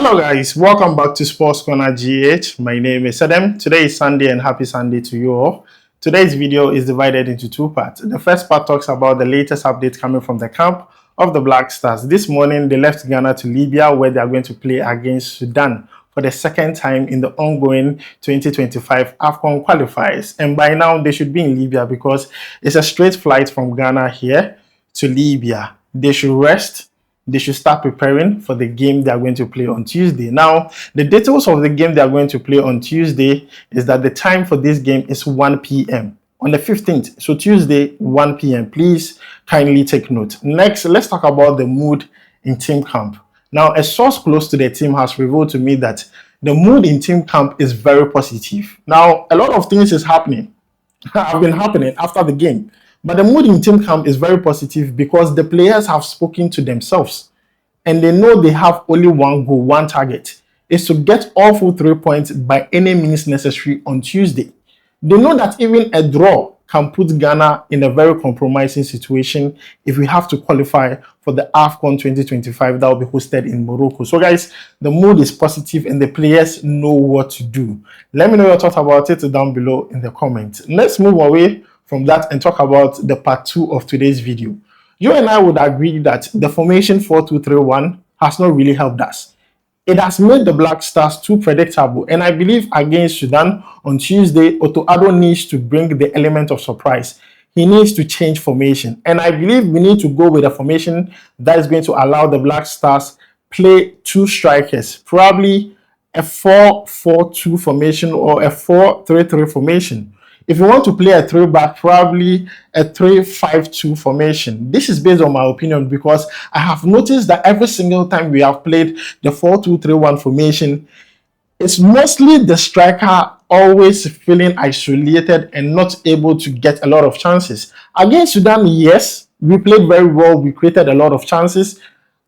Hello guys, welcome back to SportsCorner GH. My name is Adam. Today is Sunday and happy Sunday to you all. Today's video is divided into two parts. The first part talks about the latest updates coming from the camp of the Black Stars. This morning they left Ghana to Libya, where they are going to play against Sudan for the second time in the ongoing 2025 AFCON qualifiers. And by now they should be in Libya because it's a straight flight from Ghana here to Libya. They should rest. They should start preparing for the game they are going to play on Tuesday. Now, the details of the game they are going to play on Tuesday is that the time for this game is 1 p.m. on the 15th. So Tuesday, 1 p.m. Please kindly take note. Next, let's talk about the mood in team camp. Now, a source close to the team has revealed to me that the mood in team camp is very positive. Now, a lot of things have been happening after the game. But the mood in team camp is very positive because the players have spoken to themselves and they know they have only one goal, one target, is to get all full 3 points by any means necessary on Tuesday. They know that even a draw can put Ghana in a very compromising situation if we have to qualify for the AFCON 2025 that will be hosted in Morocco. So guys, the mood is positive and the players know what to do. Let me know your thoughts about it down below in the comments. Let's move away from that and talk about the part 2 of today's video. You and I would agree that the formation 4-2-3-1 has not really helped us. It has made the Black Stars too predictable, and I believe against Sudan on Tuesday, Addo needs to bring the element of surprise. He needs to change formation, and I believe we need to go with a formation that is going to allow the Black Stars play two strikers, probably a 4-4-2 formation or a 4-3-3 formation. If you want to play a 3-back, probably a 3-5-2 formation. This is based on my opinion because I have noticed that every single time we have played the 4-2-3-1 formation, it's mostly the striker always feeling isolated and not able to get a lot of chances. Against Sudan, yes, we played very well. We created a lot of chances,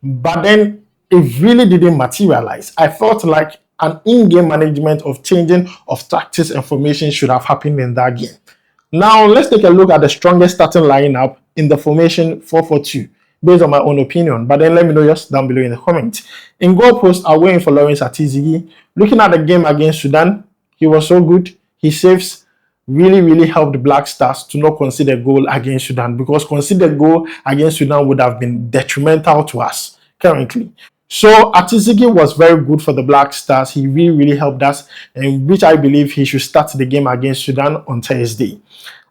but then it really didn't materialize. I felt like an in-game management of changing of tactics and formation should have happened in that game. Now, let's take a look at the strongest starting lineup in the formation 4-4-2, based on my own opinion. But then let me know yours down below in the comments. In goal post, I'm waiting for Lawrence Atizigi. Looking at the game against Sudan, he was so good. His saves really helped the Black Stars to not concede a goal against Sudan, because conceded goal against Sudan would have been detrimental to us currently. So Atizigi was very good for the Black Stars. He really helped us, and which I believe he should start the game against Sudan on Thursday.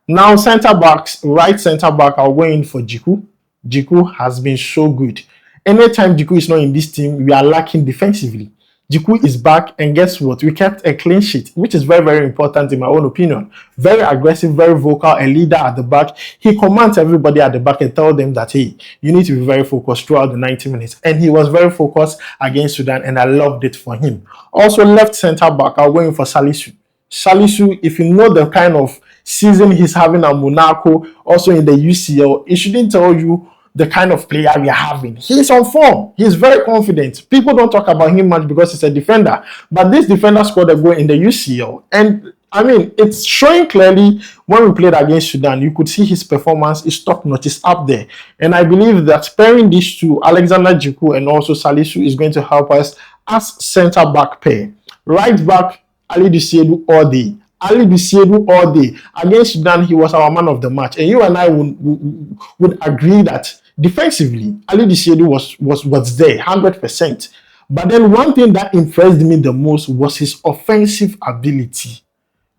Now, center backs, right center back, I'll go in for Jiku. Jiku has been so good. Anytime Jiku is not in this team, we are lacking defensively. Jiku is back, and guess what? We kept a clean sheet, which is very important in my own opinion. Very aggressive, very vocal, a leader at the back. He commands everybody at the back and tells them that, hey, you need to be very focused throughout the 90 minutes. And he was very focused against Sudan, and I loved it for him. Also, left center back, I'm going for Salisu. Salisu, if you know the kind of season he's having at Monaco, also in the UCL, it shouldn't tell you the kind of player we are having. He's on form. He's very confident. People don't talk about him much because he's a defender. But this defender scored a goal in the UCL. And I mean, it's showing clearly when we played against Sudan, you could see his performance is top-notch, is up there. And I believe that pairing these two, Alexander Jiku and also Salisu, is going to help us as center-back pair. Right back, Ali Dusiedu all day. Ali Dusiedu all day. Against Sudan, he was our man of the match. And you and I would agree that defensively, Ali Dusiedu was there, 100%. But then one thing that impressed me the most was his offensive ability.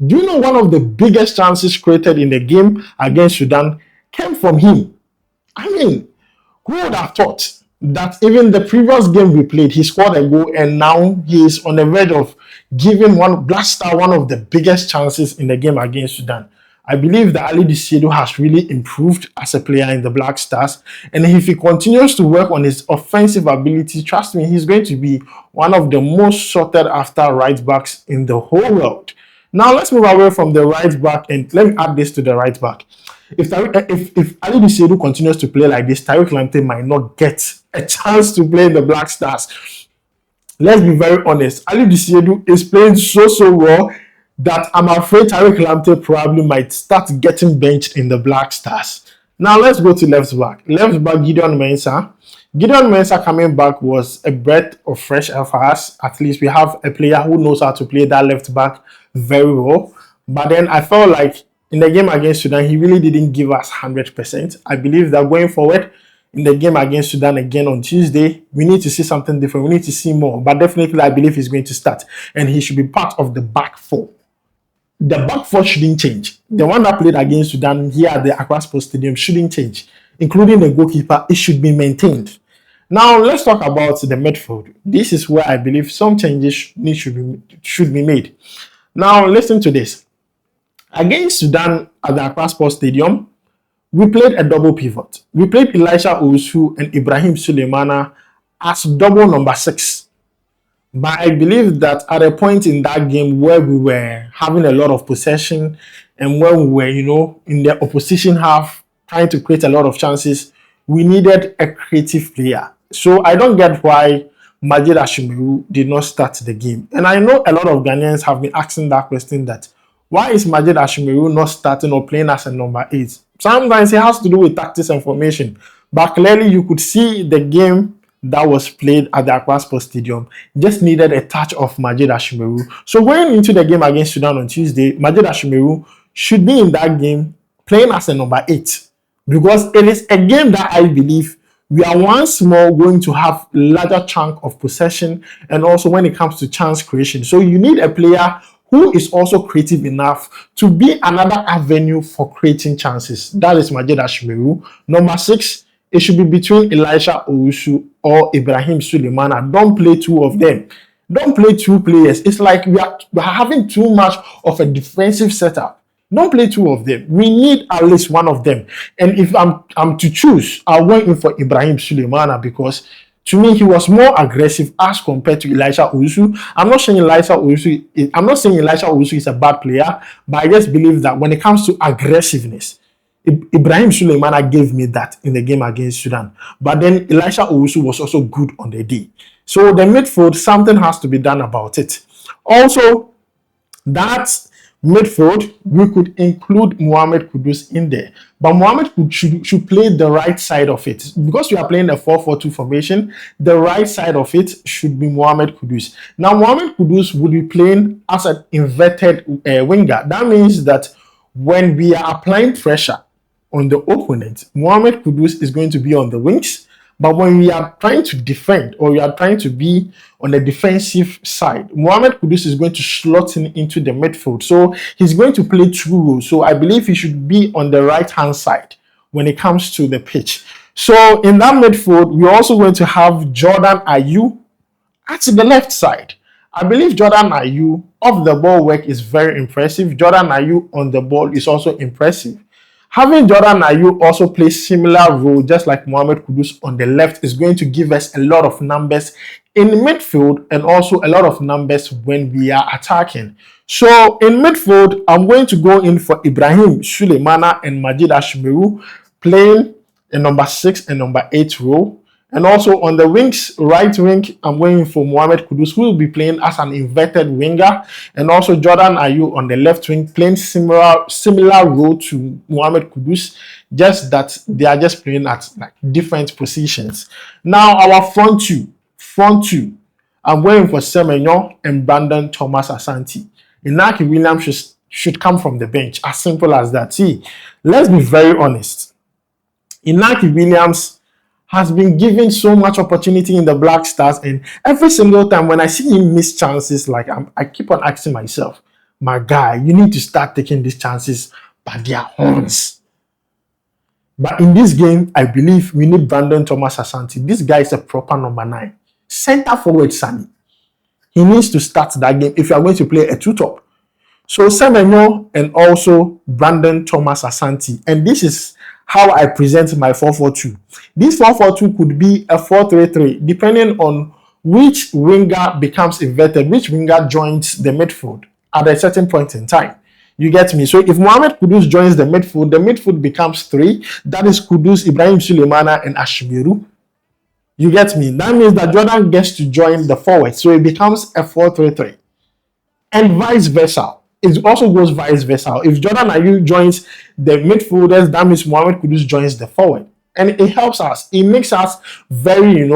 Do you know one of the biggest chances created in the game against Sudan came from him? I mean, who would have thought that even the previous game we played, he scored a goal, and now he is on the verge of giving Black Star one of the biggest chances in the game against Sudan. I believe that Ali Dusiedu has really improved as a player in the Black Stars, and if he continues to work on his offensive ability, trust me, he's going to be one of the most sought after right backs in the whole world. Now let's move away from the right back, and let me add this to the right back. If Ali Dusiedu continues to play like this, Tariq Lamptey might not get a chance to play in the Black Stars. Let's be very honest. Ali Dusiedu is playing so well that I'm afraid Tariq Lamptey probably might start getting benched in the Black Stars. Now let's go to left back. Left back, Gideon Mensah. Gideon Mensah coming back was a breath of fresh air for us. At least we have a player who knows how to play that left back very well. But then I felt like in the game against Sudan, he really didn't give us 100%. I believe that going forward in the game against Sudan again on Tuesday, we need to see something different. We need to see more. But definitely, I believe he's going to start. And he should be part of the back four. The back four shouldn't change. The one that played against Sudan here at the Accra Sports Stadium shouldn't change, including the goalkeeper. It should be maintained. Now, let's talk about the midfield. This is where I believe some changes should be made. Now, listen to this. Against Sudan at the Accra Sports Stadium, we played a double pivot. We played Elisha Owusu and Ibrahim Suleimana as double number 6. But I believe that at a point in that game where we were having a lot of possession and when we were, in the opposition half trying to create a lot of chances, we needed a creative player. So I don't get why Majid Ashimeru did not start the game. And I know a lot of Ghanaians have been asking that question, that why is Majid Ashimeru not starting or playing as a number 8? Sometimes it has to do with tactics and formation. But clearly you could see the game that was played at the Accra Sports Stadium just needed a touch of Majid Ashimeru. So going into the game against Sudan on Tuesday, Majid Ashimeru should be in that game playing as a number 8. Because it is a game that I believe we are once more going to have larger chunk of possession, and also when it comes to chance creation. So you need a player who is also creative enough to be another avenue for creating chances. That is Majid Ashimeru. Number 6, it should be between Elisha Owusu or Ibrahim Suleimana. Don't play two of them. Don't play two players. It's like we are having too much of a defensive setup. Don't play two of them. We need at least one of them. And if I'm to choose, I'll go in for Ibrahim Suleimana, because to me he was more aggressive as compared to Elisha Owusu. I'm not saying Elisha Owusu is a bad player, but I just believe that when it comes to aggressiveness, Ibrahim Suleimana gave me that in the game against Sudan. But then Elisha Owusu was also good on the day. So the midfield, something has to be done about it. Also, that midfield, we could include Mohammed Kudus in there. But Mohammed should play the right side of it. Because we are playing a 4-4-2 formation, the right side of it should be Mohammed Kudus. Now, Mohammed Kudus will be playing as an inverted winger. That means that when we are applying pressure on the opponent, Mohammed Kudus is going to be on the wings. But when we are trying to defend, or we are trying to be on the defensive side, Mohammed Kudus is going to slot in into the midfield. So he's going to play 2 roles. So I believe he should be on the right-hand side when it comes to the pitch. So in that midfield, we're also going to have Jordan Ayew at the left side. I believe Jordan Ayew off the ball work is very impressive. Jordan Ayew on the ball is also impressive. Having Jordan Ayew also play similar role, just like Mohammed Kudus on the left, is going to give us a lot of numbers in midfield and also a lot of numbers when we are attacking. So in midfield, I'm going to go in for Ibrahim Suleimana and Majid Ashimeru playing a number 6 and number 8 role. And also on the wings, right wing, I'm going for Mohammed Kudus, who will be playing as an inverted winger, and also Jordan Ayew on the left wing playing similar role to Mohammed Kudus, just that they are just playing at different positions. Now our front two, I'm going for Semenyo and Brandon Thomas Asante. Inaki Williams should come from the bench, as simple as that. See, let's be very honest. Inaki Williams has been given so much opportunity in the Black Stars, and every single time when I see him miss chances, I keep on asking myself, my guy, you need to start taking these chances by their horns. But in this game, I believe we need Brandon Thomas Asante. This guy is a proper number 9. Center forward Sunny. He needs to start that game if you are going to play a 2-top. So Semenyo and also Brandon Thomas Asante. And this is how I present my 4-4-2. This 4-4-2 could be a 4-3-3, depending on which winger becomes inverted, which winger joins the midfield at a certain point in time. You get me? So if Mohammed Kudus joins the midfield becomes 3. That is Kudus, Ibrahim Suleimana, and Ashimeru. You get me? That means that Jordan gets to join the forward. So it becomes a 4-3-3. And vice versa. It also goes vice versa. If Jordan Ayew joins the midfielders, that means Mohammed Kudus joins the forward. and it helps us. It makes us very,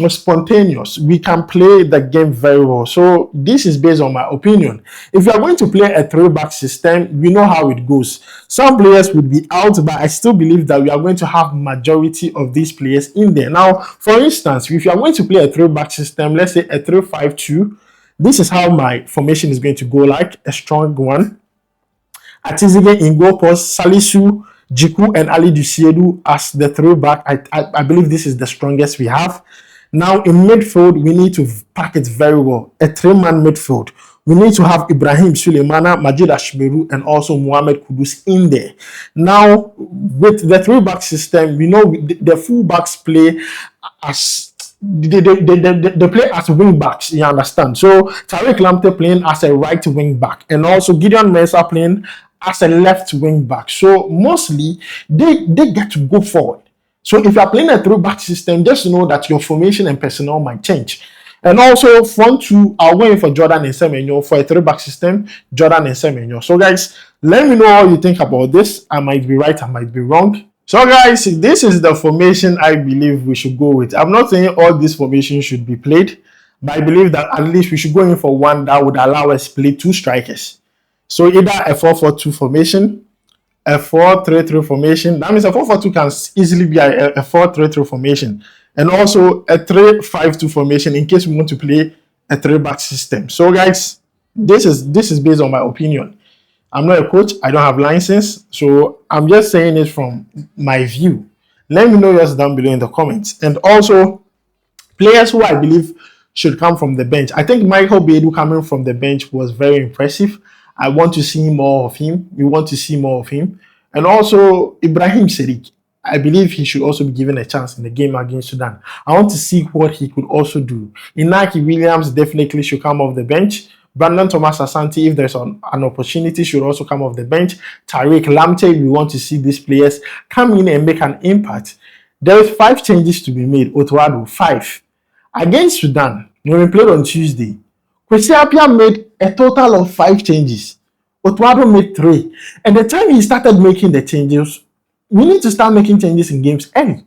spontaneous. We can play the game very well. So this is based on my opinion. If you are going to play a three-back system, we know how it goes. Some players would be out, but I still believe that we are going to have majority of these players in there. Now, for instance, if you are going to play a three-back system, let's say a 3-5-2, this is how my formation is going to go, like a strong one. Atizige in goal post, Salisu, Jiku, and Ali Dusiedu as the three-back. I believe this is the strongest we have. Now, in midfield, we need to pack it very well. A three-man midfield. We need to have Ibrahim Suleimana, Majid Ashmeru, and also Mohammed Kudus in there. Now, with the three-back system, we know the full-backs play as... They play as wing backs, you understand? So Tariq Lamptey playing as a right wing back, and also Gideon Mensah playing as a left wing back. So mostly they get to go forward. So if you are playing a three-back system, just know that your formation and personnel might change. And also front two are waiting for Jordan and Semenyo for a three-back system, Jordan and Semenyo. So guys, let me know how you think about this. I might be right, I might be wrong. So guys, this is the formation I believe we should go with. I'm not saying all these formations should be played, but I believe that at least we should go in for one that would allow us to play two strikers. So either a 4-4-2 formation, a 4-3-3 formation. That means a 4-4-2 can easily be a 4-3-3 formation, and also a 3-5-2 formation in case we want to play a three-back system. So guys, this is based on my opinion. I'm not a coach. I don't have license. So I'm just saying it from my view. Let me know yours down below in the comments. And also, players who I believe should come from the bench. I think Michael Bedu coming from the bench was very impressive. I want to see more of him. We want to see more of him. And also, Ibrahim Serik. I believe he should also be given a chance in the game against Sudan. I want to see what he could also do. Inaki Williams definitely should come off the bench. Brandon Thomas Asante, if there's an opportunity, should also come off the bench. Tariq Lamptey, we want to see these players come in and make an impact. There is 5 changes to be made. Otto, 5. Against Sudan, when we played on Tuesday, Kwesi Appiah made a total of 5 changes. Otto made 3. And the time he started making the changes, we need to start making changes in games early.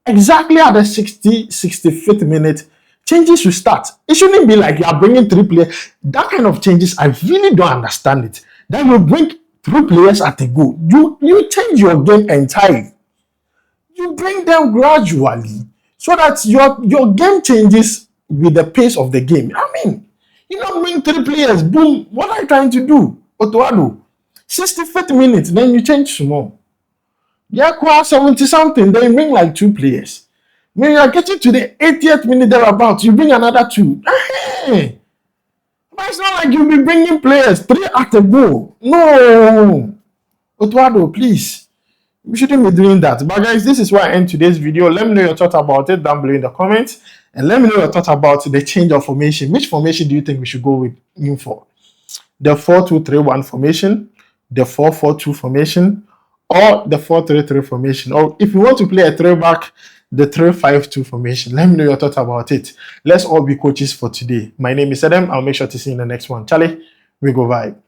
Exactly at the 65th minute, changes should start. It shouldn't be like you are bringing 3 players. That kind of changes, I really don't understand it. That you bring 3 players at a go. You change your game entirely. You bring them gradually so that your game changes with the pace of the game. I mean, you don't bring 3 players. Boom. What are you trying to do? Otto, 65th minute, then you change small. Yeah, 70 something, then you bring like 2 players. When you are getting to the 80th minute thereabouts, you bring another 2. Hey, but it's not like you'll be bringing players 3 at a go. No. Otto, please. We shouldn't be doing that. But guys, this is where I end today's video. Let me know your thoughts about it down below in the comments. And let me know your thoughts about the change of formation. Which formation do you think we should go with in for? The 4-2-3-1 formation, the 4-4-2 formation, or the 4-3-3 formation? Or if you want to play a three-back, the 3-5-2 formation. Let me know your thoughts about it. Let's all be coaches for today. My name is Adam. I'll make sure to see you in the next one. Charlie, we go vibe.